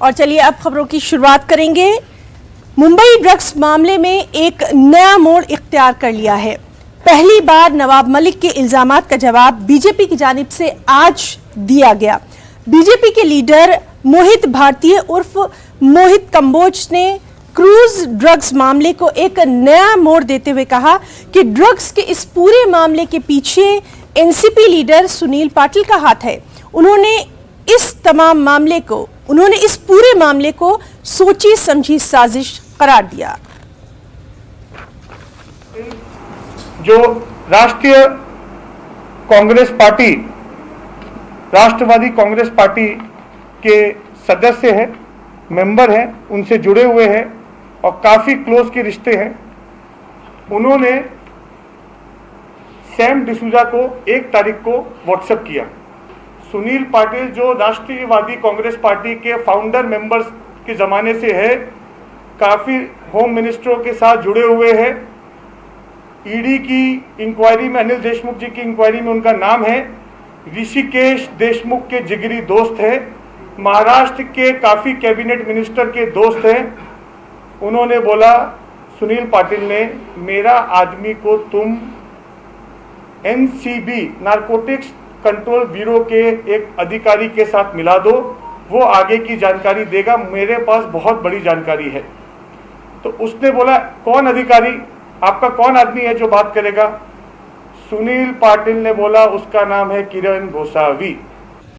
और चलिए अब खबरों की शुरुआत करेंगे। मुंबई ड्रग्स मामले में एक नया मोड़ इख्तियार कर लिया है। पहली बार नवाब मलिक के इल्जामात का जवाब बीजेपी की जानिब से आज दिया गया। बीजेपी के लीडर मोहित भारतीय उर्फ मोहित कंबोज ने क्रूज ड्रग्स मामले को एक नया मोड़ देते हुए कहा कि ड्रग्स के इस पूरे मामले के पीछे एनसीपी लीडर सुनील पाटिल का हाथ है। उन्होंने इस पूरे मामले को सोची समझी साजिश करार दिया। जो राष्ट्रीय कांग्रेस पार्टी, राष्ट्रवादी कांग्रेस पार्टी के सदस्य हैं, मेंबर हैं, उनसे जुड़े हुए हैं और काफी क्लोज के रिश्ते हैं, उन्होंने सैम डिसूजा को 1 तारीख को व्हाट्सएप किया। सुनील पाटिल जो राष्ट्रीयवादी कांग्रेस पार्टी के फाउंडर मेंबर्स के ज़माने से है, काफ़ी होम मिनिस्टरों के साथ जुड़े हुए हैं। ईडी की इंक्वायरी में, अनिल देशमुख जी की इंक्वायरी में उनका नाम है। ऋषिकेश देशमुख के जिगरी दोस्त है, महाराष्ट्र के काफ़ी कैबिनेट मिनिस्टर के दोस्त हैं। उन्होंने बोला, सुनील पाटिल ने, मेरा आदमी को तुम एनसीबी नारकोटिक्स कंट्रोल ब्यूरो के एक अधिकारी के साथ मिला दो, वो आगे की जानकारी देगा, मेरे पास बहुत बड़ी जानकारी है। तो उसने बोला, कौन अधिकारी, आपका कौन आदमी है जो बात करेगा? सुनील पाटिल ने बोला, उसका नाम है किरण गोसावी।